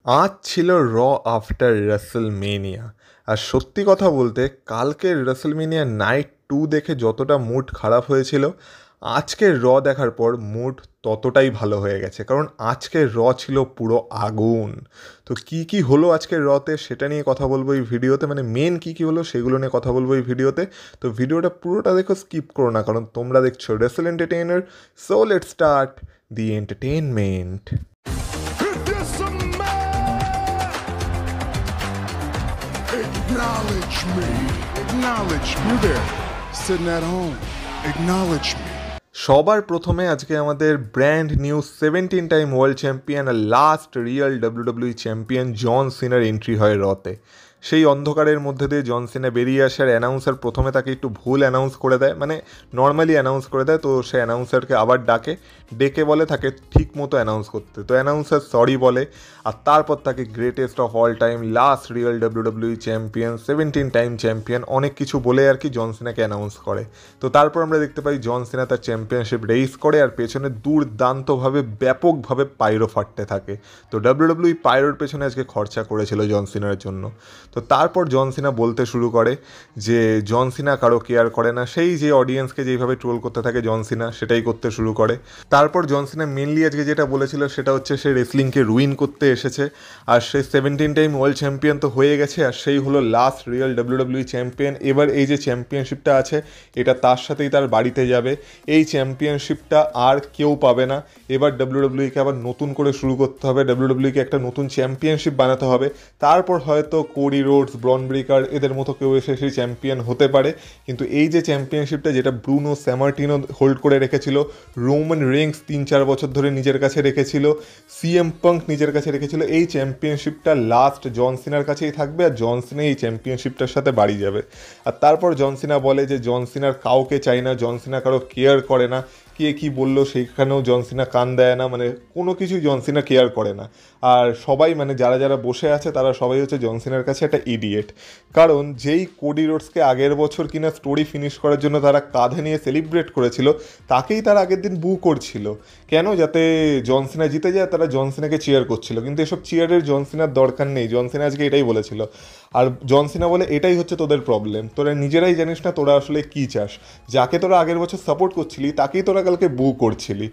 আজ ছিল র আফটার রেসলমেনিয়া। আর সত্যি কথা বলতে কালকের রেসলমেনিয়া নাইট 2 দেখে যতটা মুড খারাপ হয়েছিল, আজকের র দেখার পর মুড ততটাই ভালো হয়ে গেছে। কারণ আজকের র ছিল পুরো আগুন। তো কি কি হলো আজকের রতে সেটা নিয়ে কথা বলবো এই ভিডিওতে, মানে মেন কি কি হলো সেগুলো নিয়ে কথা বলবো এই ভিডিওতে। তো ভিডিওটা পুরোটা দেখো, স্কিপ করো না, কারণ তোমরা দেখছো wrestle entertainer. So let's start the entertainment. Acknowledge me. Acknowledge me. You there, sitting at home. Acknowledge me. সবার প্রথমে আজকে আমাদের brand new 17 time world champion আর last real WWE champion John সিনার এন্ট্রি হয় রতে। সেই অন্ধকারের মধ্যে দিয়ে জন সিনা বেরিয়ে আসার অ্যানাউন্সার প্রথমে তাকে একটু ভুল অ্যানাউন্স করে দেয়, মানে নর্মালি অ্যানাউন্স করে দেয়। তো সে অ্যানাউন্সারকে আবার ডেকে বলে তাকে ঠিক মতো অ্যানাউন্স করতে। তো অ্যানাউন্সার সরি বলে, আর তারপর তাকে greatest of all time, last real WWE champion, 17 time champion, অনেক কিছু বলে আর কি জন সিনাকে অ্যানাউন্স করে। তো তারপর আমরা দেখতে পাই জন সিনা তার চ্যাম্পিয়নশিপ রেইস করে, আর পেছনে দুর্দান্তভাবে ব্যাপকভাবে পাইরো ফাটতে থাকে। তো ডাব্লিউডাব্লিউই পাইরোর পেছনে আজকে খরচা করেছিল জন সিনার জন্য। তো তারপর জন সিনা বলতে শুরু করে যে জন সিনা কারো কেয়ার করে না, সেই যে অডিয়েন্সকে যেইভাবে ট্রোল করতে থাকে জন সিনা সেটাই করতে শুরু করে। তারপর জন সিনা মেনলি আজকে যেটা বলেছিল সেটা হচ্ছে সে রেসলিংকে রুইন করতে এসেছে, আর সে 17 টাইম ওয়ার্ল্ড চ্যাম্পিয়ন তো হয়ে গেছে, আর সেই হলো লাস্ট রিয়েল ডাব্লিউডাব্লিউই চ্যাম্পিয়ন। এবার এই যে চ্যাম্পিয়নশিপটা আছে এটা তার সাথেই তার বাড়িতে যাবে। এই চ্যাম্পিয়নশিপটা আর কেউ পাবে না। এবার ডাব্লিউডাব্লিউইকে আবার নতুন করে শুরু করতে হবে, ডাব্লিউডাব্লিউইকে একটা নতুন চ্যাম্পিয়নশিপ বানাতে হবে। তারপর হয়তো কোডি রোডস, ব্রন ব্রেকার এদের মতো কেউ এসে সেই চ্যাম্পিয়ন হতে পারে। কিন্তু এই যে চ্যাম্পিয়নশিপটা যেটা ব্রুনো স্যামার্টিনো হোল্ড করে রেখেছিল, রোমান রেইন্স 3-4 বছর ধরে নিজের কাছে রেখেছিল, সিএম পাঙ্ক নিজের কাছে রেখেছিল, এই চ্যাম্পিয়নশিপটা লাস্ট জন সিনার কাছেই থাকবে, আর জন সিনা এই চ্যাম্পিয়নশিপটার সাথে বাড়ি যাবে। আর তারপর জন সিনা বলে যে জন সিনার কাউকে চাই না, জন সিনা কারো কেয়ার করে না। কে কী বললো সেইখানেও জন সিনা কান দেয় না, মানে কোনো কিছুই জন সিনা কেয়ার করে না। আর সবাই, মানে যারা যারা বসে আছে তারা সবাই হচ্ছে জন সিনার কাছে একটা ইডিয়েট। কারণ যেই কোডি রোডসকে আগের বছর কিনা স্টোরি ফিনিশ করার জন্য তারা কাঁধে নিয়ে সেলিব্রেট করেছিল, তাকেই তারা আগের দিন বু করছিল কেন, যাতে জন সিনা জিতে যায়। তারা জন সিনাকে চিয়ার করছিল, কিন্তু এসব চিয়ারের জন সিনার দরকার নেই। জন সিনা আজকে এটাই বলেছিল। আর জন সিনা বলে এটাই হচ্ছে তোদের প্রবলেম, তোরা নিজেরাই জানিস না তোরা আসলে কী চাস। যাকে তোরা আগের বছর সাপোর্ট করছিলি তাকেই তোরা কালকে বু করছিলি।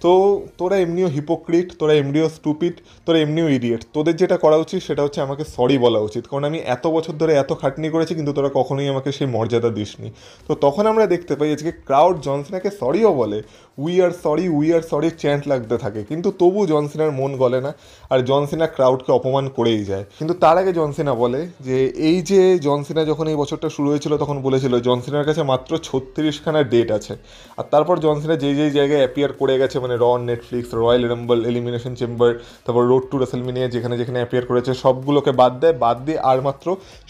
তো তোরা এমনিও হিপোক্রিট, তোরা এমনিও স্টুপিড, তোরা এমনিও ইডিয়েট। তোদের যেটা করা উচিত সেটা হচ্ছে আমাকে সরি বলা উচিত, কারণ আমি এত বছর ধরে এত খাটনি করেছি কিন্তু তোরা কখনোই আমাকে সেই মর্যাদা দিসনি। তো তখন আমরা দেখতে পাই আজকে ক্রাউড জন সিনাকে সরিও বলে, উই আর সরি চ্যান্ট লাগতে থাকে, কিন্তু তবু জন সিনার মন গলে না, আর জন সিনা ক্রাউডকে অপমান করেই যায়। কিন্তু তার আগে জন সিনা বলে যে এই যে জন সিনা যখন এই বছরটা শুরু হয়েছিল তখন বলেছিল জন সিনার কাছে মাত্র 36খানা ডেট আছে। আর তারপর জন সিনা যেই যেই জায়গায় অ্যাপিয়ার করে গেছে, মানে র, Netflix, royal Rumble, elimination chamber, তারপর রোড টু রেসলমেনিয়া, যেখানে যেখানে অ্যাপিয়ার করেছে সবগুলোকে বাদ দিয়ে আর মাত্র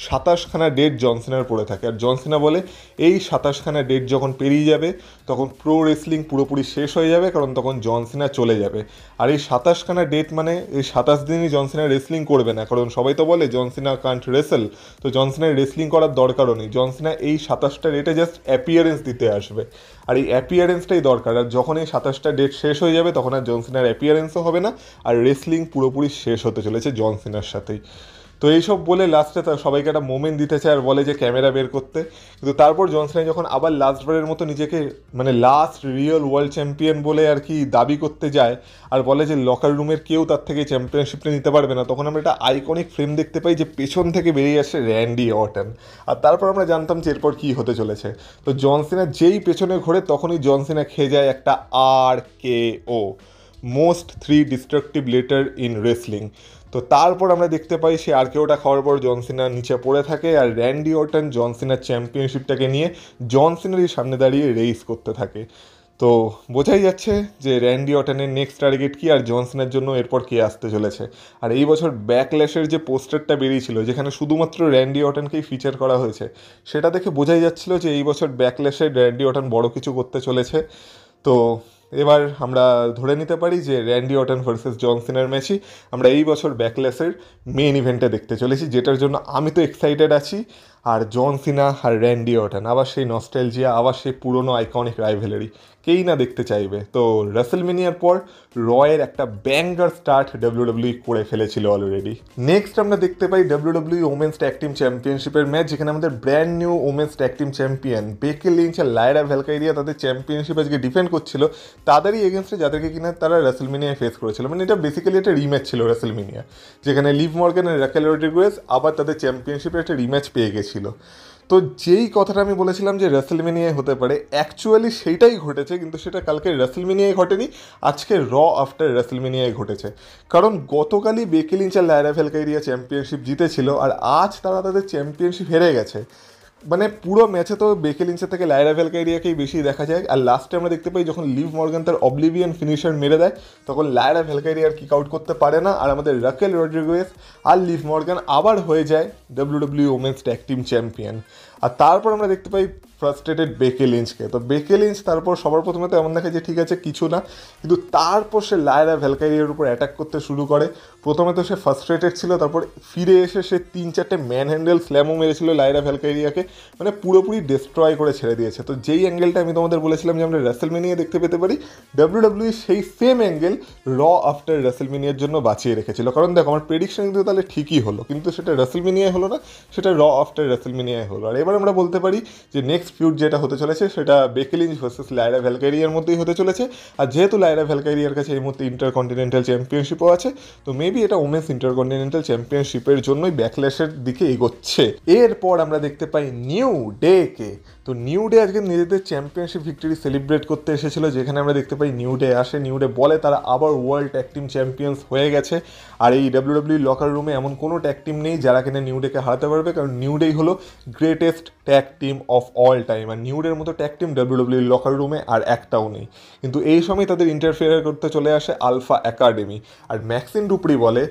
27খানা ডেট জন সিনার পড়ে থাকে। আর জন সিনা বলে এই 27খানা ডেট যখন পেরিয়ে যাবে তখন প্রো রেসলিং পুরোপুরি শেষ হয়ে যাবে, কারণ তখন জন সিনা চলে যাবে। আর এই 27খানা ডেট মানে এই 27 দিনই জন সিনা রেসলিং করবে না, কারণ সবাই তো বলে জন সিনা কান্ট রেসেল। তো জন সিনার রেসলিং করার দরকারও নেই, জন সিনা এই 27টা ডেটে জাস্ট অ্যাপিয়ারেন্স দিতে আসবে। আর এই অ্যাপিয়ারেন্সটাই দরকার। আর যখন এই 27টা ডেট শেষ হয়ে যাবে তখন আর জন সিনার অ্যাপিয়ারেন্সও হবে না, আর রেসলিং পুরোপুরি শেষ হতে চলেছে জন সিনার সাথেই। তো এইসব বলে লাস্টে তার সবাইকে একটা মোমেন্ট দিতে চায় আর বলে যে ক্যামেরা বের করতে। কিন্তু তারপর জন সিনা যখন আবার লাস্টবারের মতো নিজেকে মানে লাস্ট রিয়েল ওয়ার্ল্ড চ্যাম্পিয়ন বলে আর কি দাবি করতে যায়, আর বলে যে লকার রুমের কেউ তার থেকে চ্যাম্পিয়নশিপটা নিতে পারবে না, তখন আমরা একটা আইকনিক ফ্রেম দেখতে পাই যে পেছন থেকে বেরিয়ে আসে র্যান্ডি অর্টন। আর তারপর আমরা জানতাম যে এরপর কী হতে চলেছে। তো জন সিনা যেই পেছনে ঘোরে তখনই জন সিনা খেয়ে যায় একটা RKO, most 3 destructive letter in wrestling. তো তারপর আমরা দেখতে পাই সে আরকেওটা খাওয়ার পর জন সিনা নিচে পড়ে থাকে, আর র্যান্ডি অর্টন জন সিনার চ্যাম্পিয়নশিপটাকে নিয়ে জন সিনারই সামনে দাঁড়িয়ে রেস করতে থাকে। তো বোঝাই যাচ্ছে যে র্যান্ডি অর্টনের নেক্সট টার্গেট কী, আর জন সিনার জন্য এরপর কে আসতে চলেছে। আর এই বছর ব্যাকল্যাশের যে পোস্টারটা বেরিয়েছিল যেখানে শুধুমাত্র র্যান্ডি অর্টনকেই ফিচার করা হয়েছে, সেটা দেখে বোঝাই যাচ্ছিল যে এই বছর ব্যাকল্যাশে র্যান্ডি অর্টন বড় কিছু করতে চলেছে। তো এবার আমরা ধরে নিতে পারি যে র্যান্ডি অর্টন ভার্সেস জন সিনার ম্যাচই আমরা এই বছর ব্যাকল্যাশের মেন ইভেন্টে দেখতে চলেছি, যেটার জন্য আমি তো এক্সাইটেড আছি। আর জন সিনা আর র্যান্ডি অর্টন, আবার সেই নস্টালজিয়া, আবার সেই পুরনো আইকনিক রাইভেলারি, কেই না দেখতে চাইবে। তো রাসেলমেনিয়ার পর রয়ের একটা ব্যাঙ্গার স্টার্ট ডাব্লিউডাব্লিউ করে ফেলেছিল অলরেডি। নেক্সট আমরা দেখতে পাই ডাব্লিউডাব্লিউ ওমেন্স ট্যাগ টিম চ্যাম্পিয়নশিপের ম্যাচ, যেখানে আমাদের brand new women's tag team champion Becky Lynch আর লায়রা ভ্যালকাইরিয়া তাদের চ্যাম্পিয়নশিপ আজকে ডিফেন্ড করছিল তাদেরই এগেনস্টে, যাদেরকে কিনা তারা রাসেলমেনিয়ায় ফেস করেছিল। মানে এটা বেসিক্যালি একটা রিম্যাচ ছিল রাসেলমেনিয়া, যেখানে লিভ মর্গান আর রাকেল রড্রিগুয়েজ আবার তাদের চ্যাম্পিয়নশিপের একটা রিম্যাচ পেয়ে গেছিলো। তো যেই কথাটা আমি বলেছিলাম যে রাসেলমেনিয়ায় হতে পারে, অ্যাকচুয়ালি সেইটাই ঘটেছে, কিন্তু সেটা কালকে রাসেলমেনিয়ায় ঘটেনি, আজকে আফটার রাসেলমেনিয়ায় ঘটেছে। কারণ গতকালই বেকি লিঞ্চ আর লায়রা ভ্যালকাইরিয়া চ্যাম্পিয়নশিপ জিতেছিল, আর আজ তারা তাদের চ্যাম্পিয়নশিপ হেরে গেছে। মানে পুরো ম্যাচে তো বেকি লিঞ্চের থেকে লায়রা ভ্যালকাইরিয়াকেই বেশি দেখা যায়। আর লাস্টে আমরা দেখতে পাই যখন লিভ মর্গান তার অবলিভিয়ান ফিনিশার মেরে দেয়, তখন লায়রা ভ্যালকাইরিয়া কিক আউট করতে পারে না, আর আমাদের রাকেল রড্রিগুয়েজ আর লিভ মর্গান আবার হয়ে যায় WWE women's tag team champion. আর তারপর আমরা দেখতে পাই ফ্রাস্ট্রেটেড বেকি লিঞ্চকে। তো বেকি লিঞ্চ তারপর সবার প্রথমে তো এমন দেখে যে ঠিক আছে কিছু না, কিন্তু তারপর সে লায়রা ভ্যালকাইরিয়ার উপর অ্যাটাক করতে শুরু করে। প্রথমে তো সে ফ্রাস্ট্রেটেড ছিল, তারপর ফিরে এসে সে 3-4টে ম্যান হ্যান্ডেল স্ল্যামও মেরেছিল লায়রা ভ্যালকাইরিয়াকে, মানে পুরোপুরি ডিস্ট্রয় করে ছেড়ে দিয়েছে। তো যেই অ্যাঙ্গেলটা আমি তোমাদের বলেছিলাম যে আমরা রাসেলমেনিয়া দেখতে পেতে পারি, ডাব্লিউডাব্লিউ সেই সেম অ্যাঙ্গেল আফটার রাসেলমেনিয়ার জন্য বাঁচিয়ে রেখেছিল। কারণ দেখো আমার প্রেডিকশন কিন্তু তাহলে ঠিকই হলো, কিন্তু সেটা রাসেলমেনিয়ায় হলো না, সেটা আফটার রাসেলমেনিয়ায় হলো। আর এবার আমরা বলতে পারি যে নেক্সট ফিউড যেটা হতে চলেছে সেটা বেকি লিঞ্চ ভার্সেস লায়রা ভ্যালকাইরিয়ার মধ্যেই হতে চলেছে। আর যেহেতু লায়রা ভ্যালকাইরিয়ার কাছে এই মুহূর্তে ইন্টারকন্টিনেন্টাল চ্যাম্পিয়নশিপও আছে, তো মেবি এটা ওমেন্স ইন্টারকন্টিনেন্টাল চ্যাম্পিয়নশিপের জন্যই ব্যাকল্যাশের দিকে এগোচ্ছে। এরপর আমরা দেখতে পাই নিউ ডেকে। তো নিউ ডে আজকে নিজেদের চ্যাম্পিয়নশিপ ভিক্টরি সেলিব্রেট করতে এসেছিল, যেখানে আমরা দেখতে পাই নিউ ডে আসে, নিউ ডে বলে তারা আবার ওয়ার্ল্ড ট্যাগ টিম চ্যাম্পিয়ন্স হয়ে গেছে। আর এই ডাব্লিউডাব্লিউ লকার রুমে এমন কোনো ট্যাগ টিম নেই যারা কিনা নিউ ডেকে হারাতে পারবে, কারণ নিউ ডেই হলো greatest tag team of all time. আর নিউ ডের মতো ট্যাগ টিম ডাব্লিউডাব্লিউ লকার রুমে আর একটাও নেই। কিন্তু এই সময় তাদের ইন্টারফেয়ার করতে চলে আসে আলফা একাডেমি। আর ম্যাক্সিন ডুপ্রি বলে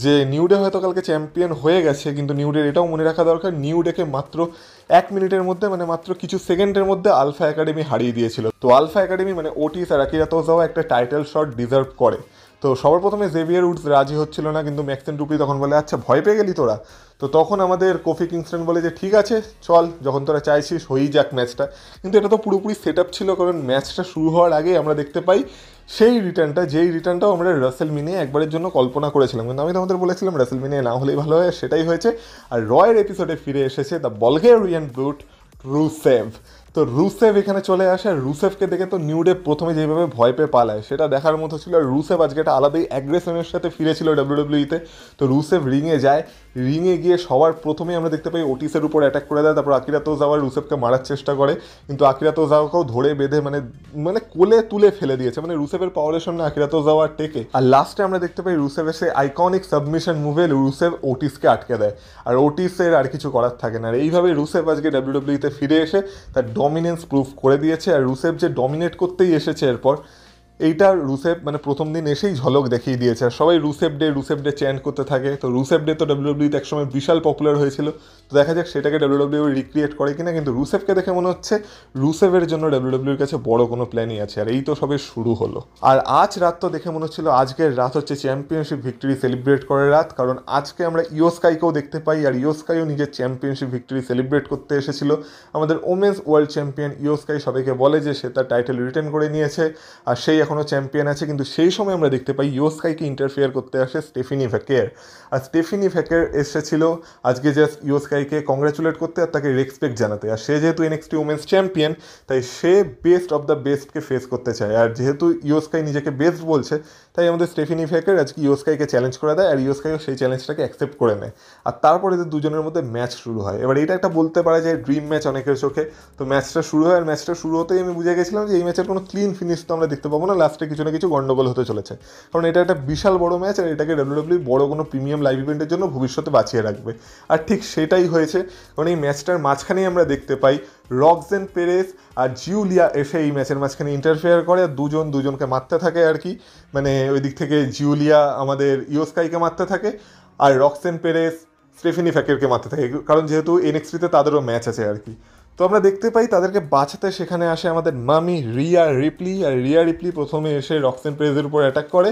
যে নিউ ডে হয়তো কালকে চ্যাম্পিয়ন হয়ে গেছে, কিন্তু নিউ ডের এটাও মনে রাখা দরকার নিউ ডেকে মাত্র 1 মিনিটের মধ্যে, মানে মাত্র কিছু সেকেন্ডের মধ্যে আলফা একাডেমি হারিয়ে দিয়েছিল। তো আলফা একাডেমি মানে ওটিস আর আকিরা তোজাওয়া একটা টাইটেল শট ডিজার্ভ করে। তো সবার প্রথমে জেভিয়ার উডস রাজি হচ্ছিল না, কিন্তু ম্যাক্সিন ডুপ্রি তখন বলে আচ্ছা ভয় পেয়ে গেলি তোরা। তো তখন আমাদের কোফি কিংস্টন বলে যে ঠিক আছে চল, যখন তোরা চাইছিস হয়েই যাক ম্যাচটা। কিন্তু এটা তো পুরোপুরি সেট আপ ছিল, কারণ ম্যাচটা শুরু হওয়ার আগে আমরা দেখতে পাই সেই রিটার্নটা, যেই রিটার্নটাও আমরা রাসেলমেনিয়া একবারের জন্য কল্পনা করেছিলাম, কিন্তু আমি তোমাদের বলেছিলাম রাসেলমেনিয়া না হলেই ভালো হয়, সেটাই হয়েছে। আর রয়ের এপিসোডে ফিরে এসেছে দ্য বালগেরিয়ান ব্রুট রুসেভ। তো রুসেভ এখানে চলে আসে, আর রুসেভকে দেখে তো নিউ ডে প্রথমে যেভাবে ভয় পেয়ে পালায় সেটা দেখার মতো ছিল। আর রুসেভ আজকে একটা আলাদাই অ্যাগ্রেশনের সাথে ফিরেছিল ডাব্লিউডাব্লিউতে। তো রুসেভ রিংয়ে যায়, রিংয়ে গিয়ে সবার প্রথমে আমরা দেখতে পাই ওটিসের উপর অ্যাটাক করে দেয়, তারপর আকিরা তোজাওয়া রুসেভকে মারার চেষ্টা করে, কিন্তু আকিরা তোজাওয়াকেও ধরে বেঁধে মানে কোলে তুলে ফেলে দিয়েছে। মানে রুসেভের পাওয়ারের সামনে আকিরা তোজাওয়া টেকে। আর লাস্টে আমরা দেখতে পাই রুসেভ এসে আইকনিক সাবমিশন মুভে রুসেভ ওটিসকে আটকে দেয়, আর ওটিসের আর কিছু করার থাকে না। আর এইভাবে রুসেভ আজকে ডাব্লিউডাব্লিউতে ফিরে এসে তার ডমিনেন্স প্রুফ করে দিয়েছে। আর রুসেভ যে ডমিনেট করতেই এসেছে এরপর, এইটা রুসেভ মানে প্রথম দিন এসেই ঝলক দেখিয়ে দিয়েছে। আর সবাই রুসেভ ডে চ্যান্ট করতে থাকে। তো রুসেভ ডে তো ডাব্লিউডাব্লিউতে একসময় বিশাল পপুলার হয়েছিল, তো দেখা যাক সেটাকে ডাব্লিউডাব্লিউ রিক্রিয়েট করে কিনা। কিন্তু রুসেভকে দেখে মনে হচ্ছে রুসেভের জন্য ডাব্লিউডাব্লিউর কাছে বড় কোনো প্ল্যানই আছে, আর এই তো সবে শুরু হলো। আর আজ রাত তো দেখে মনে হচ্ছিল আজকের রাত হচ্ছে চ্যাম্পিয়নশিপ ভিক্টরি সেলিব্রেট করার রাত, কারণ আজকে আমরা ইয়ো স্কাইকেও দেখতে পাই। আর ইয়ো স্কাইও নিজের চ্যাম্পিয়নশিপ ভিক্টরি সেলিব্রেট করতে এসেছিল। আমাদের ওমেন্স ওয়ার্ল্ড চ্যাম্পিয়ন ইয়ো স্কাই সবাইকে বলে যে সে তার টাইটেল রিটেন করে নিয়েছে, আর সেই এখনও চ্যাম্পিয়ন আছে। কিন্তু সেই সময় আমরা দেখতে পাই ইয়ো স্কাইকে ইন্টারফেয়ার করতে আসে স্টেফিনি ভ্যাকের। আর স্টেফিনি ভ্যাকের এসেছিল আজকে জাস্ট ইয়ো স্কাইকে কংগ্রাচুলেট করতে আর তাকে রেসপেক্ট জানাতে। আর সে যেহেতু এনএক্সটি ওমেন্স চ্যাম্পিয়ন, তাই সে বেস্ট অফ দ্য বেস্টকে ফেস করতে চায়। আর যেহেতু ইয়ো স্কাই নিজেকে বেস্ট বলছে, তাই আমাদের স্টেফিনি ভ্যাকের আজকে ইয়ো স্কাইকে চ্যালেঞ্জ করে দেয়, আর ইয়ো স্কাইও সেই চ্যালেঞ্জটাকে অ্যাকসেপ্ট করে নেয়। আর তারপরে এদের দুজনের মধ্যে ম্যাচ শুরু হয়। এবার এটা একটা বলতে পারা যায় ড্রিম ম্যাচ অনেকের চোখে। তো ম্যাচটা শুরু হয়, আর ম্যাচটা শুরু হতেই আমি বুঝে গেছিলাম যে এই ম্যাচের কোনো ক্লিন ফিনিশ তো আমরা দেখতে পাবো না, লাস্টে কিছু না কিছু গন্ডগোল হতে চলেছে। কারণ এটা একটা বিশাল বড় ম্যাচ, আর এটাকে ডাব্লিউডাব্লিউ বড় কোনো প্রিমিয়াম লাইভ ইভেন্টের জন্য ভবিষ্যতে বাঁচিয়ে রাখবে। আর ঠিক সেটাই হয়েছে, কারণ এই ম্যাচটার মাঝখানেই আমরা দেখতে পাই রক্সেন পেরেস আর জিউলিয়া এসে এই ম্যাচের মাঝখানে ইন্টারফেয়ার করে, আর দুজনকে মারতে থাকে আর কি। মানে ওই দিক থেকে জিউলিয়া আমাদের ইয়ো স্কাইকে মারতে থাকে, আর রক্সেন পেরেস স্টেফিনি ভ্যাকেরকে মারতে থাকে, কারণ যেহেতু এনএক্সটিতে তাদেরও ম্যাচ আছে আর কি। তো আমরা দেখতে পাই তাদেরকে বাঁচাতে সেখানে আসে আমাদের মামি রিয়া রিপ্লি। আর রিয়া রিপ্লি প্রথমে এসে রক্সেন পেরেজের উপর অ্যাটাক করে,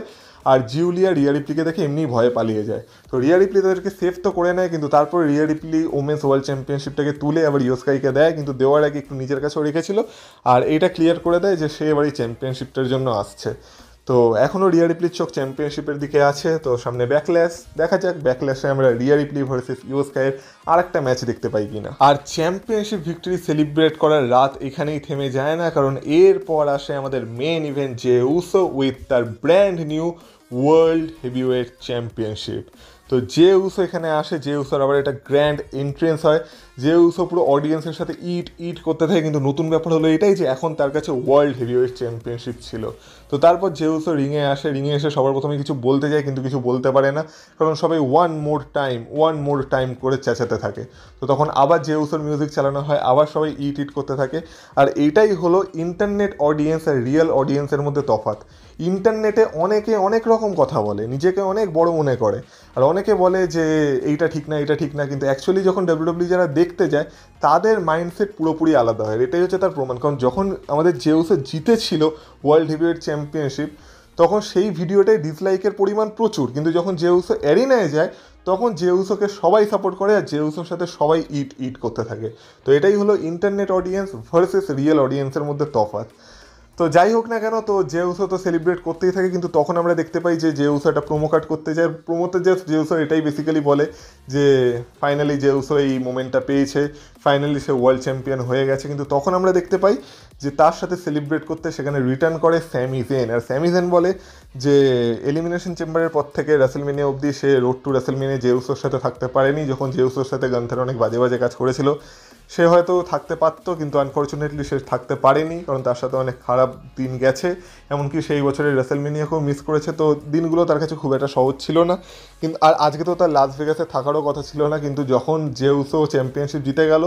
আর জিউলিয়া রিয়া রিপ্লিকে দেখে এমনি ভয়ে পালিয়ে যায়। তো রিয়া রিপ্লি তাদেরকে সেভ তো করে নেয়, কিন্তু তারপর রিয়া রিপ্লি ওমেন্স ওয়ার্ল্ড চ্যাম্পিয়নশিপটাকে তুলে আবার ইয়ো স্কাইকে দেয়, কিন্তু দেওয়ার আগে একটু নিজের কাছেও রেখেছিল আর এটা ক্লিয়ার করে দেয় যে সে এবার এই চ্যাম্পিয়নশিপটার জন্য আসছে। তো এখনও রিয়া রিপ্লির চোখ চ্যাম্পিয়নশিপের দিকে আছে। তো সামনে ব্যাকল্যাশ, দেখা যাক ব্যাকল্যাশে আমরা রিয়া রিপ্লি ভার্সেস ইয়ো স্কাইয়ের আর একটা ম্যাচ দেখতে পাই কিনা। আর চ্যাম্পিয়নশিপ ভিক্টরি সেলিব্রেট করার রাত এখানেই থেমে যায় না, কারণ এরপর আসে আমাদের main event, Jey Uso with তার brand new world heavyweight championship. তো জে উসো এখানে আসে, জে উসোর আবার একটা গ্র্যান্ড এন্ট্রেন্স হয়, জে উসো পুরো অডিয়েন্সের সাথে ইট করতে থাকে। কিন্তু নতুন ব্যাপার হলো এটাই যে এখন তার কাছে ওয়ার্ল্ড হেভিওয়েট চ্যাম্পিয়নশিপ ছিল। তো তারপর জে উসো রিংয়ে আসে, রিংয়ে এসে সবার প্রথমে কিছু বলতে যায় কিন্তু কিছু বলতে পারে না, কারণ সবাই ওয়ান মোর টাইম করে চেঁচাতে থাকে। তো তখন আবার জে উসোর মিউজিক চালানো হয়, আবার সবাই ইট করতে থাকে। আর এইটাই হলো ইন্টারনেট অডিয়েন্স আর রিয়েল অডিয়েন্সের মধ্যে তফাৎ। ইন্টারনেটে অনেকে অনেক রকম কথা বলে, নিজেকে অনেক বড় মনে করে, আর অনেকে বলে যে এইটা ঠিক না এটা ঠিক না, কিন্তু অ্যাকচুয়ালি যখন ডাব্লিউডাব্লিউ যারা দেখতে যায় তাদের মাইন্ডসেট পুরোপুরি আলাদা হয়। এটাই হচ্ছে তার প্রমাণ। কারণ যখন আমাদের জে উসো জিতেছিল ওয়ার্ল্ড হেভিওয়েট চ্যাম্পিয়নশিপ, তখন সেই ভিডিওটায় ডিসলাইকের পরিমাণ প্রচুর, কিন্তু যখন জে উসো অ্যারিনায় যায় তখন জে উসোকে সবাই সাপোর্ট করে আর জে উসোর সাথে সবাই ইট করতে থাকে। তো এটাই হলো ইন্টারনেট অডিয়েন্স ভার্সেস রিয়েল অডিয়েন্সের মধ্যে তফাৎ। তো যাই হোক না কেন, তো জে উসো তো সেলিব্রেট করতেই থাকে, কিন্তু তখন আমরা দেখতে পাই যে জে উসো একটা প্রোমো কাট করতে যায়। প্রোমোতে জাস্ট জে উসো এটাই বেসিক্যালি বলে যে ফাইনালি জে উসো এই মোমেন্টটা পেয়েছে, ফাইনালি সে ওয়ার্ল্ড চ্যাম্পিয়ন হয়ে গেছে। কিন্তু তখন আমরা দেখতে পাই যে তার সাথে সেলিব্রেট করতে সেখানে রিটার্ন করে স্যামি জেন, আর স্যামি জেন বলে যে এলিমিনেশন চেম্বারের পর থেকে রাসেলমেনিয়া অবধি সে রোড টু রাসেলমেনিয়া জে উসোর সাথে থাকতে পারেনি। যখন জে উসোর সাথে গান্থার অনেক বাজে বাজে কাজ করেছিল, সে হয়তো থাকতে পারতো, কিন্তু আনফর্চুনেটলি সে থাকতে পারেনি, কারণ তার সাথে অনেক খারাপ দিন গেছে। এমনকি সেই বছরের রাসেলমেনিয়াকেও মিস করেছে। তো দিনগুলো তার কাছে খুব একটা সহজ ছিল না। কিন্তু আর আজকে তো তার লাস ভেগাসে থাকারও কথা ছিল না, কিন্তু যখন জে উসো চ্যাম্পিয়নশিপ জিতে গেল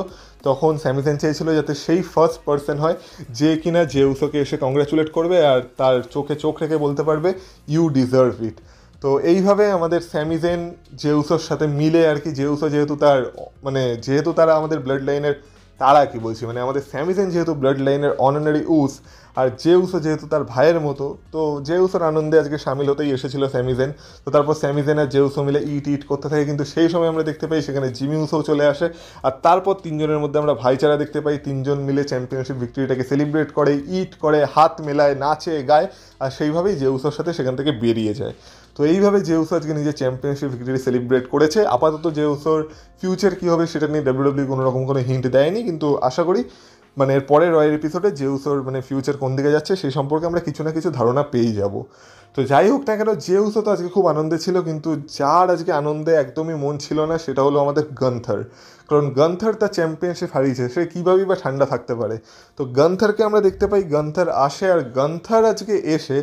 তখন স্যামি জেন চেয়েছিল যাতে সেই ফার্স্ট পার্সন হয় যে কিনা জে উসোকে এসে কংগ্রাচুলেট করবে আর তার চোখে চোখ রেখে বলতে পারবে ইউ ডিজার্ভ ইট। তো এইভাবে আমাদের স্যামি জেন জে উসোর সাথে মিলে আর কি, জে উসো যেহেতু তারা আমাদের ব্লাড লাইনের, তারা কি বলছি মানে আমাদের স্যামি জেন যেহেতু ব্লাড লাইনের অনারারি উস, আর জে উসো যেহেতু তার ভাইয়ের মতো, তো জে উসোর আনন্দে আজকে সামিল হতেই এসেছিল স্যামি জেন। তো তারপর স্যামি জেন আর জে উসো মিলে ইট করতে থাকে, কিন্তু সেই সময় আমরা দেখতে পাই সেখানে জিমি উসোও চলে আসে, আর তারপর তিনজনের মধ্যে আমরা ভাইচারা দেখতে পাই। তিনজন মিলে চ্যাম্পিয়নশিপ ভিক্টরিটাকে সেলিব্রেট করে, ইট করে, হাত মেলায়, নাচে গায়, আর সেইভাবেই জে উসোর সাথে সেখান থেকে বেরিয়ে যায়। তো এইভাবে জে উসো আজকে নিজের চ্যাম্পিয়নশিপ ভিক্টরি সেলিব্রেট করেছে। আপাতত জে উসোর ফিউচার কী হবে সেটা নিয়ে ডাব্লিউডাব্লিউ কোনো রকম কোনো হিন্ট দেয়নি, কিন্তু আশা করি মানে এর পরের রয়ের এপিসোডে জে উসোর মানে ফিউচার কোন দিকে যাচ্ছে সেই সম্পর্কে আমরা কিছু না কিছু ধারণা পেয়ে যাব। তো যাই হোক না কেন, জে উসো তো আজকে খুব আনন্দে ছিল, কিন্তু যার আজকে আনন্দে একদমই মন ছিল না সেটা হলো আমাদের গান্থার। কারণ গান্থার তার চ্যাম্পিয়নশিপ হারিয়েছে, সে কীভাবেই বা ঠান্ডা থাকতে পারে। তো গান্থারকে আমরা দেখতে পাই, গান্থার আসে, আর গান্থার আজকে এসে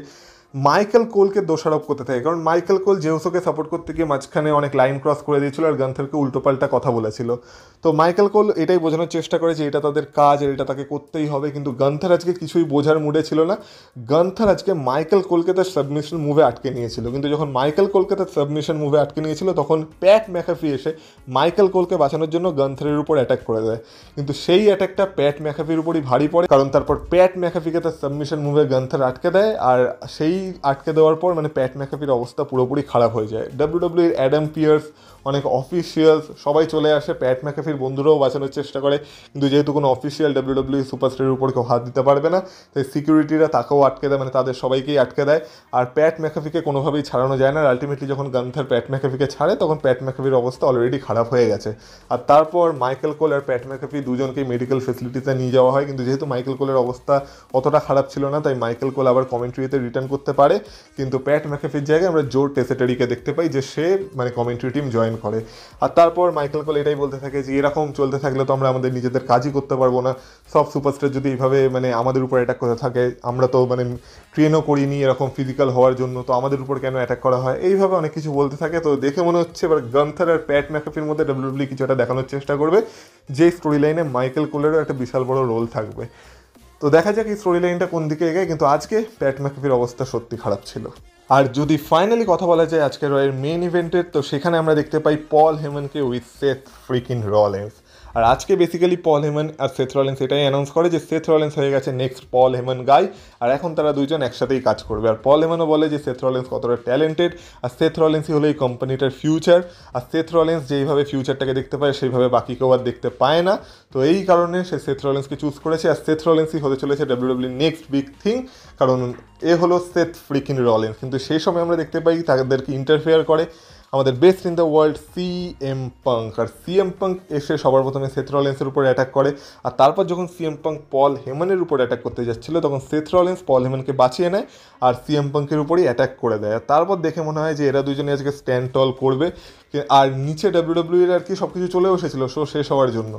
মাইকেল কোলকে দোষারোপ করতে থাকে। কারণ মাইকেল কোল জে উসোকে সাপোর্ট করতে গিয়ে মাঝখানে অনেক লাইন ক্রস করে দিয়েছিল আর গান্থারকে উল্টোপাল্টা কথা বলেছিল। তো মাইকেল কোল এটাই বোঝানোর চেষ্টা করে যে এটা তাদের কাজ আর এটা তাকে করতেই হবে, কিন্তু গান্থার আজকে কিছুই বোঝার মুডে ছিল না। গান্থার আজকে মাইকেল কোলকে তার সাবমিশন মুভে আটকে নিয়েছিল, কিন্তু যখন মাইকেল কোলকে তার সাবমিশন মুভে আটকে নিয়েছিল তখন প্যাট ম্যাকাফি এসে মাইকেল কোলকে বাঁচানোর জন্য গান্থারের উপর অ্যাটাক করে দেয়। কিন্তু সেই অ্যাটাকটা প্যাট ম্যাকাফির উপরই ভারী পড়ে, কারণ তারপর প্যাট ম্যাকাফিকে তার সাবমিশন মুভে গান্থার আটকে দেয়, আর সেই আটকে দেওয়ার পর মানে প্যাট ম্যাকাফির অবস্থা পুরোপুরি খারাপ হয়ে যায়। ডাব্লিউডাব্লিউর অ্যাডাম পিয়ার্স, অনেক অফিসিয়ালস সবাই চলে আসে, প্যাট ম্যাকাফির বন্ধুরাও বাঁচানোর চেষ্টা করে, কিন্তু যেহেতু কোনো অফিসিয়াল ডাব্লিউডাব্লিউ সুপারস্টারের উপর কেউ হাত দিতে পারবে না, তাই সিকিউরিটিরা তাকেও আটকে দেয়, মানে তাদের সবাইকেই আটকে দেয়। আর প্যাট ম্যাকাফিকে কোনোভাবেই ছাড়ানো যায় না। আর আলটিমেটলি যখন গান্থার প্যাট ম্যাকাফিকে ছাড়ে তখন প্যাট ম্যাকাফির অবস্থা অলরেডি খারাপ হয়ে গেছে। আর তারপর মাইকেল কোল আর প্যাট ম্যাকাফি দুজনকেই মেডিকেল ফেসিলিটিতে নিয়ে যাওয়া হয়, কিন্তু যেহেতু মাইকেল কোলের অবস্থা অতটা খারাপ ছিল না, তাই মাইকেল কোল আবার কমেন্ট্রিতে রিটার্ন করতে পারে। কিন্তু প্যাট ম্যাকাফির জায়গায় আমরা জো টেসেটারিকে দেখতে পাই যে সে মানে কমেন্ট্রি টিম জয়েন করে। আর তারপর মাইকেল কোল এটাই বলতে থাকে যে এরকম চলতে থাকলে তো আমরা আমাদের নিজেদের কাজই করতে পারবো না, সব সুপারস্টার যদি এইভাবে মানে আমাদের উপর অ্যাটাক করতে থাকে, আমরা তো মানে ট্রেনও করিনি এরকম ফিজিক্যাল হওয়ার জন্য, তো আমাদের উপর কেন অ্যাটাক করা হয়, এইভাবে অনেক কিছু বলতে থাকে। তো দেখে মনে হচ্ছে এবার গান্থার আর প্যাট ম্যাকাফির মধ্যে ডাব্লিউডাব্লিউ কিছু একটা দেখানোর চেষ্টা করবে, যে স্টোরি লাইনে মাইকেল কোলেরও একটা বিশাল বড় রোল থাকবে। তো দেখা যাক এই স্টোরি লাইনটা কোন দিকে এগায়, কিন্তু আজকে প্যাট ম্যাকাফির অবস্থা সত্যি খারাপ ছিল। আর যদি ফাইনালি কথা বলা যায় আজকের রয়ের মেন ইভেন্টের, তো সেখানে আমরা দেখতে পাই পল হেমনকে উইথ সেথ ফ্রিকিন রলিন্স। আর আজকে বেসিক্যালি পল হেমন আর সেথ রলিন্স এটাই অ্যানাউন্স করে যে সেথ রলিন্স হয়ে গেছে নেক্সট পল হেমন গাই, আর এখন তারা দুইজন একসাথেই কাজ করবে। আর পল হেমনও বলে যে সেথ রলিন্স কতটা ট্যালেন্টেড, আর সেথ রলিন্সই হলো এই কোম্পানিটার ফিউচার, আর সেথ রলিন্স যেইভাবে ফিউচারটাকে দেখতে পায় সেইভাবে বাকি কেউ আর দেখতে পায় না। তো এই কারণে সে সেথ রলিন্সকে চুজ করেছে, আর সেথ রলিন্সই হতে চলেছে ডাব্লিউডাব্লিউ নেক্সট বিগ থিং, কারণ এ হলো সেথ ফ্রিকিন রলিন্স। কিন্তু সেই সময় আমরা দেখতে পাই তাদেরকে ইন্টারফেয়ার করে আমাদের best in the world CM Punk, আর সিএম পাঙ্ক এসে সবার প্রথমে সেথ রলিন্সের উপর অ্যাটাক করে। আর তারপর যখন সিএম পাঙ্ক পল হেমনের উপর অ্যাটাক করতে যাচ্ছিল তখন সেথ রলিন্স পল হেমনকে বাঁচিয়ে নেয় আর সিএম পাঙ্কের উপরই অ্যাটাক করে দেয়। আর তারপর দেখে মনে হয় যে এরা দুজনে আজকে স্ট্যান্ড টল করবে, আর নিচে ডাব্লিউডাব্লিউ এর আর কি সব কিছু চলেও এসেছিলো শো শেষ হওয়ার জন্য।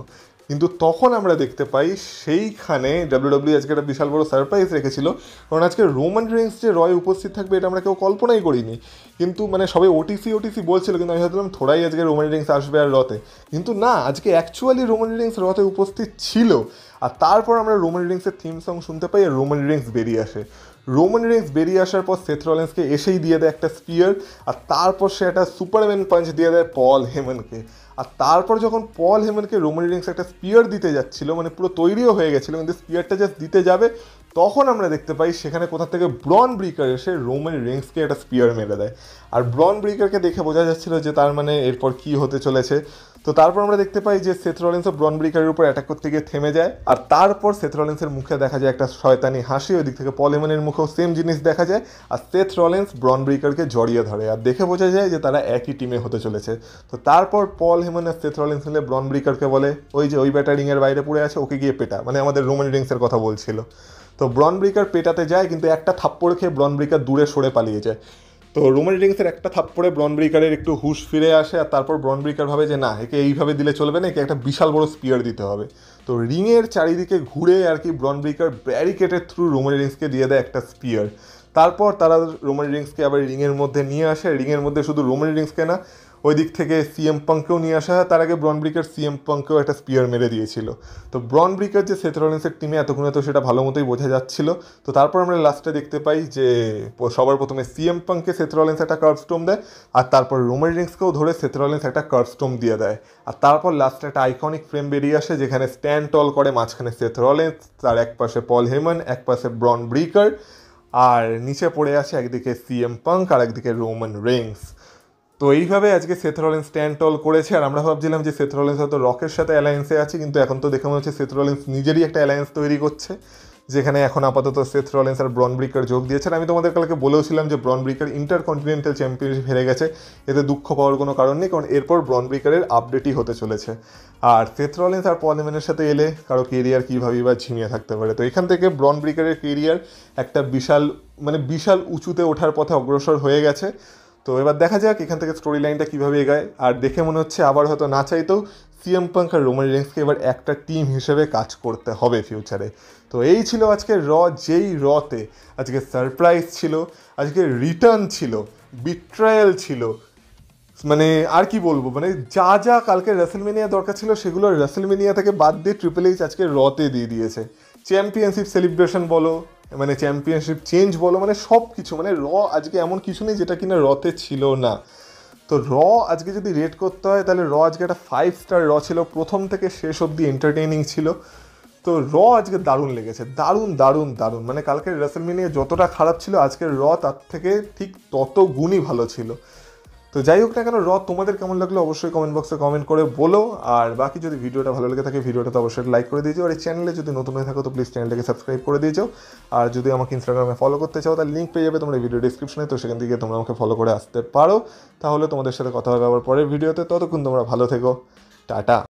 কিন্তু তখন আমরা দেখতে পাই সেইখানে ডাব্লিউডাব্লিউ আজকে একটা বিশাল বড় সারপ্রাইজ রেখেছিল, কারণ আজকে রোমান রেন্স যে রয় উপস্থিত থাকবে এটা আমরা কেউ কল্পনাই করিনি। কিন্তু মানে সবাই ওটিসি বলছিল, কিন্তু আমি ভাবছিলাম থোড়াই আজকে রোমান রেন্স আসবে আর রতে, কিন্তু না, আজকে অ্যাকচুয়ালি রোমান রেন্স রতে উপস্থিত ছিল। আর তারপর আমরা রোমান রেন্সের থিম সং শুনতে পাই আর রোমান রেন্স বেরিয়ে আসে। রোমান রেন্স বেরিয়ে আসার পর সেথ রলিন্সকে এসেই দিয়ে দেয় একটা স্পিয়ার, আর তারপর সে একটা সুপারম্যান পাঞ্চ দিয়ে দেয় পল হেমনকে। আর তারপর যখন পল হেমনকে রোমান রেন্স একটা স্পিয়ার দিতে যাচ্ছিল, মানে পুরো তৈরিও হয়ে গেছিলো, কিন্তু স্পিয়ারটা জাস্ট দিতে যাবে, তখন আমরা দেখতে পাই সেখানে কোথা থেকে ব্রন ব্রিকার এসে রোমান রেন্সকে একটা স্পিয়ার মেরে দেয়। আর ব্রন ব্রিকারকে দেখে বোঝা যাচ্ছিল যে তার মানে এরপর কি হতে চলেছে। তো তারপর আমরা দেখতে পাই যে সেথ রলিন্সও ব্রন ব্রিকারের উপর অ্যাটাক করতে গিয়ে থেমে যায়, আর তারপর সেথ রলিন্সের মুখে দেখা যায় একটা শয়তানি হাসি, ওই দিক থেকে পল হেমনের মুখেও সেম জিনিস দেখা যায়, আর সেথ রলিন্স ব্রন ব্রিকারকে জড়িয়ে ধরে, আর দেখে বোঝা যায় যে তারা একই টিমে হতে চলেছে। তো তারপর পল হেমন আর সেথ রলিন্স মিলে ব্রন ব্রিকারকে বলে ওই যে ওই ব্যাটা রিংয়ের বাইরে পড়ে আছে, ওকে গিয়ে পেটা, মানে আমাদের রোমান রিংসের কথা বলছিল। তো ব্রন ব্রিকার পেটাতে যায়, কিন্তু একটা থাপ্পড় খেয়ে ব্রন ব্রিকার দূরে সরে পালিয়ে যায়। তো রোমান রিংসের একটা থাপ্পড়ে ব্রন ব্রিকারের একটু হুশ ফিরে আসে, আর তারপর ব্রন ব্রিকার ভাবে যে না, একে এইভাবে দিলে চলবে না, একে একটা বিশাল বড় স্পিয়ার দিতে হবে। তো রিংয়ের চারিদিকে ঘুরে আর কি ব্রন ব্রিকার ব্যারিকেডের থ্রু রোমান রিংসকে দিয়ে দেয় একটা স্পিয়ার। তারপর তারা রোমান রিংসকে আবার রিংয়ের মধ্যে নিয়ে আসে, রিংয়ের মধ্যে শুধু রোমান রিংসকে না, ওই দিক থেকে সিএম পাঙ্ককেও নিয়ে আসা হয়। তার আগে ব্রন ব্রিকার সিএম পাঙ্ককেও একটা স্পিয়ার মেরে দিয়েছিল। তো ব্রন ব্রিকার যে সেথ রলিন্সের টিমে এতক্ষণে, তো সেটা ভালো মতোই বোঝা যাচ্ছিল। তো তারপর আমরা লাস্টে দেখতে পাই যে সবার প্রথমে সিএম পাঙ্ককে সেথ রলিন্স একটা কার্ভস্টোম দেয়, আর তারপর রোমান রিংসকেও ধরে সেথ রলিন্স একটা কার্ভস্টোম দিয়ে দেয়। আর তারপর লাস্টে একটা আইকনিক ফ্রেম বেরিয়ে আসে যেখানে স্ট্যান্ড টল করে মাঝখানে সেথ রলিন্স, তার এক পাশে পল হেমন, এক পাশে ব্রন ব্রিকার, আর নিচে পড়ে আছে একদিকে সিএম পাঙ্ক আর একদিকে রোমান রিংস। তো এইভাবে আজকে সেথ রলিন্স স্ট্যান্ড টল করেছে, আর আমরা ভাবছিলাম যে সেথ রলিন্স হয়তো রকের সাথে অ্যালায়েন্সে আছে, কিন্তু এখন তো দেখে মনে হচ্ছে সেথ রলিন্স নিজেরই একটা অ্যালায়েন্স তৈরি করছে, যেখানে এখন আপাতত সেথ রলিন্স আর ব্রন ব্রিকার যোগ দিয়েছেন। আমি তোমাদের কালকে বলেওছিলাম যে ব্রন ব্রিকার ইন্টারকন্টিনেন্টাল চ্যাম্পিয়নশিপ হেরে গেছে, এতে দুঃখ পাওয়ার কোনো কারণ নেই, কারণ এরপর ব্রন ব্রিকারের আপডেটই হতে চলেছে। আর সেথ রলিন্স আর পল হেমনের সাথে এলে কারো কেরিয়ার কীভাবেই বা ঝিমিয়ে থাকতে পারে। তো এখান থেকে ব্রন ব্রিকারের কেরিয়ার একটা বিশাল উঁচুতে ওঠার পথে অগ্রসর হয়ে গেছে। তো এবার দেখা যাক এখান থেকে স্টোরি লাইনটা কীভাবে এগায়। আর দেখে মনে হচ্ছে আবার হয়তো না চাইতেও সিএম পাঙ্ক আর রোমান রিংসকে এবার একটা টিম হিসেবে কাজ করতে হবে ফিউচারে। তো এই ছিল আজকে র, যেই রতে আজকে সারপ্রাইজ ছিল, আজকে রিটার্ন ছিল, বিট্রায়াল ছিল, মানে আর কি বলবো, মানে যা যা কালকে রেসেলমেনিয়া দরকার ছিল সেগুলো রেসেলমেনিয়া থেকে বাদ দিয়ে ট্রিপল এইচ আজকে রতে দিয়ে দিয়েছে। চ্যাম্পিয়নশিপ সেলিব্রেশন বলো, মানে চ্যাম্পিয়নশিপ চেঞ্জ বলো, মানে সব কিছু, মানে র আজকে এমন কিছু নেই যেটা কিনা রতে ছিল না। তো র আজকে যদি রেট করতে হয় তাহলে র আজকে একটা 5 স্টার র ছিল, প্রথম থেকে শেষ অবধি এন্টারটেইনিং ছিল। তো র আজকে দারুণ লেগেছে, দারুণ দারুণ দারুণ, মানে কালকের রেসেলমেনিয়া যতটা খারাপ ছিল আজকের র তার থেকে ঠিক তত গুণই ভালো ছিল। তো যাই হোক না কেন, র তোমাদের কেমন লাগলো অবশ্যই কমেন্ট বক্সে কমেন্ট করে বলো। আর বাকি যদি ভিডিওটা ভালো লেগে থাকে ভিডিওটা তো অবশ্যই লাইক করে দিয়েছো, আর এই চ্যানেলে যদি নতুন হয়ে থাকো তো প্লিজ চ্যানেলটাকে সাবস্ক্রাইব করে দিয়েছো। আর যদি আমাকে ইনস্টাগ্রামে ফলো করতে চাও তার লিঙ্ক পেয়ে যাবে তোমরা ভিডিও ডিসক্রিপশনে, তো সেখান থেকে তোমরা আমাকে ফলো করে আসতে পারো। তাহলে তোমাদের সাথে কথা হবে আবার পরের ভিডিওতে, ততক্ষণ তোমরা ভালো থেকো, টাটা।